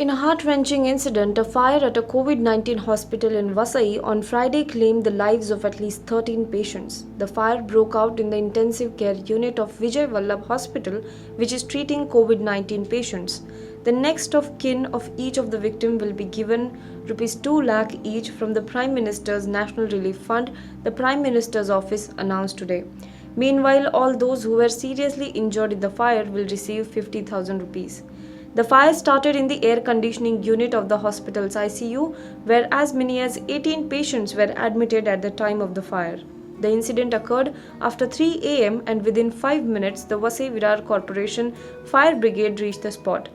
In a heart-wrenching incident, a fire at a COVID-19 hospital in Vasai on Friday claimed the lives of at least 13 patients. The fire broke out in the intensive care unit of Vijay Vallabh Hospital, which is treating COVID-19 patients. The next of kin of each of the victims will be given Rs 2 lakh each from the Prime Minister's National Relief Fund, the Prime Minister's office announced today. Meanwhile, all those who were seriously injured in the fire will receive 50,000 rupees. The fire started in the air conditioning unit of the hospital's ICU, where as many as 18 patients were admitted at the time of the fire. The incident occurred after 3 am and within 5 minutes the Vasai Virar Corporation Fire Brigade reached the spot.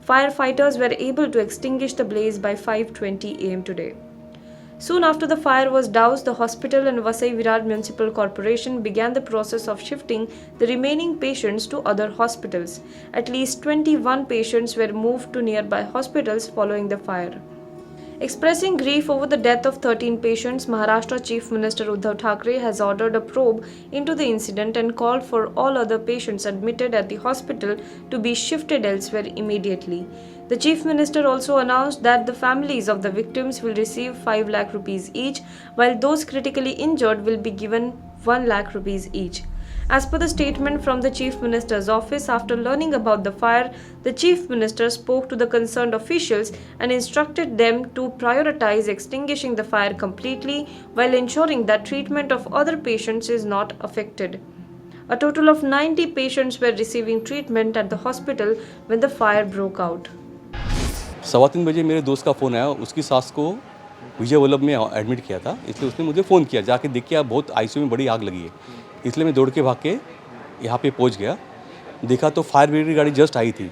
Firefighters were able to extinguish the blaze by 5:20 am today. Soon after the fire was doused, the hospital and Vasai Virar Municipal Corporation began the process of shifting the remaining patients to other hospitals. At least 21 patients were moved to nearby hospitals following the fire. Expressing grief over the death of 13 patients, Maharashtra Chief Minister Uddhav Thackeray has ordered a probe into the incident and called for all other patients admitted at the hospital to be shifted elsewhere immediately. The Chief Minister also announced that the families of the victims will receive 5 lakh rupees each, while those critically injured will be given 1 lakh rupees each. As per the statement from the Chief Minister's office, after learning about the fire, the Chief Minister spoke to the concerned officials and instructed them to prioritize extinguishing the fire completely while ensuring that treatment of other patients is not affected. A total of 90 patients were receiving treatment at the hospital when the fire broke out. 3:15 बजे मेरे दोस्त का phone आया, उसकी सास को विजय वल्लभ में admit किया था, इसलिए उसने मुझे फ़ोन किया, जाके देख के बहुत आईसीयू में बड़ी आग लगी है। इसलिए मैं दौड़ के भाग के यहाँ पे पहुँच गया, देखा तो फायर ब्रिगेड की गाड़ी जस्ट आई थी।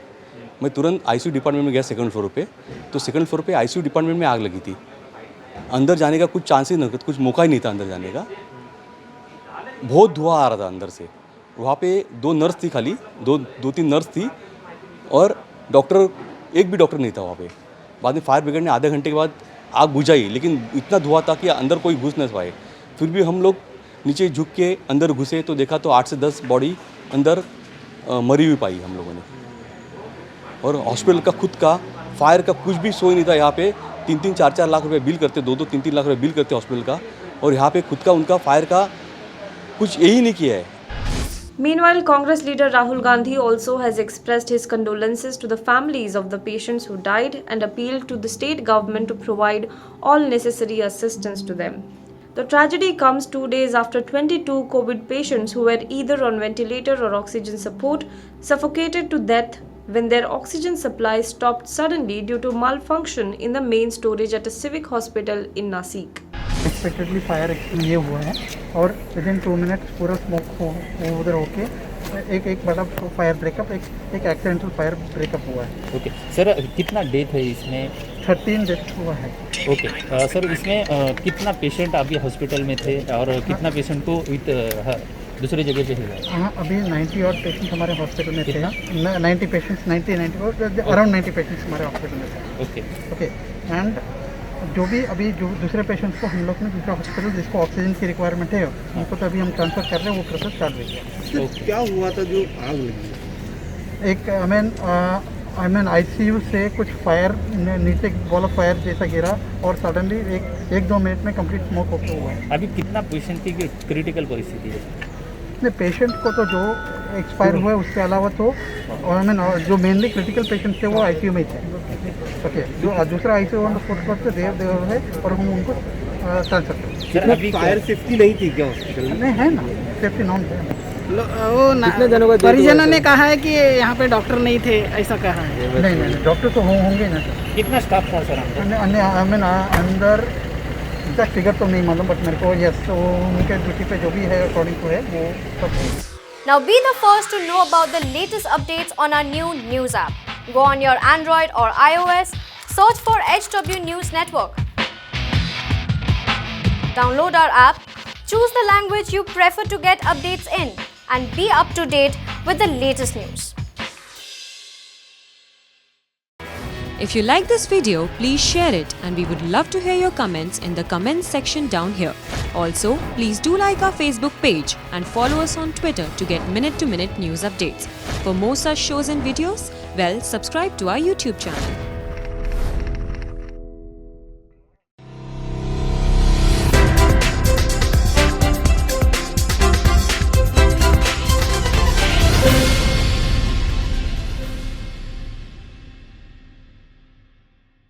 मैं तुरंत आईसीयू डिपार्टमेंट में गया सेकंड फ्लोर पे, तो सेकंड फ्लोर पे आईसीयू डिपार्टमेंट में आग लगी थी। अंदर जाने का कुछ चांस ही नहीं, कुछ मौका ही नहीं था अंदर जाने का। बहुत धुआं आ रहा था अंदर से। वहाँ पे 2 नर्स थी, खाली 2-3 नर्स थी और डॉक्टर, एक भी डॉक्टर नहीं था वहाँ पे। बाद में फायर ब्रिगेड ने आधे घंटे के बाद आग बुझाई, लेकिन इतना धुआं था कि अंदर कोई घुस नहीं पाए। फिर भी हम लोग नीचे झुक के अंदर घुसे तो देखा तो 8 से 10 बॉडी अंदर मरी हुई पाई हम लोगों ने। और हॉस्पिटल का खुद का फायर का कुछ भी सो ही नहीं था। यहाँ पे 3-3, 4-4 लाख रुपए बिल करते, 2-2, 3-3 लाख रुपए बिल करते हॉस्पिटल का, और यहाँ पे खुद का उनका फायर का कुछ यही नहीं किया है। Meanwhile, Congress leader Rahul Gandhi also has expressed his condolences to the families of the patients who died and appealed to the state government to provide all necessary assistance to them. The tragedy comes 2 days after 22 COVID patients who were either on ventilator or oxygen support suffocated to death when their oxygen supply stopped suddenly due to malfunction in the main storage at a civic hospital in Nasik. Expectedly fire ये हुआ है और within 2 minutes पूरा smoke उधर होके एक बड़ा fire breakup, एक एक्सीडेंटल फायर ब्रेकअप हुआ है। ओके सर, कितना डेथ है इसमें? 13 डेथ हुआ है। ओके सर, इसमें कितना पेशेंट अभी हॉस्पिटल में थे और कितना पेशेंट को विद दूसरी जगह पे है? हाँ, अभी 90 और पेशेंट्स हमारे हॉस्पिटल में थे। 90 पेशेंट्स, 90 अराउंड 90 पेशेंट्स हमारे हॉस्पिटल में थे। ओके एंड जो दूसरे पेशेंट्स को हम लोग ने दूसरा हॉस्पिटल जिसको ऑक्सीजन की रिक्वायरमेंट है उनको तो अभी हम ट्रांसफ़र कर रहे हैं, वो प्रोसेस चल रही है। क्या हुआ था जो आग लगी? एक आई मीन आईसीयू से कुछ फायर नीचे बॉल ऑफ फायर जैसा गिरा और सडनली 1-2 मिनट में कंप्लीट स्मोक होकर हुआ है। अभी कितना पेशेंट की क्रिटिकल परिस्थिति है? नहीं, पेशेंट को तो जो एक्सपायर हुआ है उसके अलावा तो आई मीन जो मेनली क्रिटिकल पेशेंट थे वो आईसीयू में ही थे। ओके, जो दूसरा ICU on the foot floor पे देव है और हम उनको ट्रांसफर करते हैं। फायर सेफ्टी नहीं थी क्या हॉस्पिटल में? नहीं है ना, सेफ्टी नॉन है। वो परिजनों ने कहा है कि यहाँ पे डॉक्टर नहीं थे, ऐसा कहा है। नहीं, डॉक्टर तो होंगे ना सर। कितना स्टाफ था सर? आई मीन अंदर एग्जैक्ट फिगर तो नहीं मालूम, बट मेरे को यस तो उनके ड्यूटी पे जो भी है अकॉर्डिंग टू है वो सब। Now be the first to know about the latest updates on our new news app. Go on your Android or iOS, search for HW News Network. Download our app, choose the language you prefer to get updates in, and be up to date with the latest news. If you like this video, please share it and we would love to hear your comments in the comments section down here. Also, please do like our Facebook page and follow us on Twitter to get minute-to-minute news updates. For more such shows and videos, well, subscribe to our YouTube channel.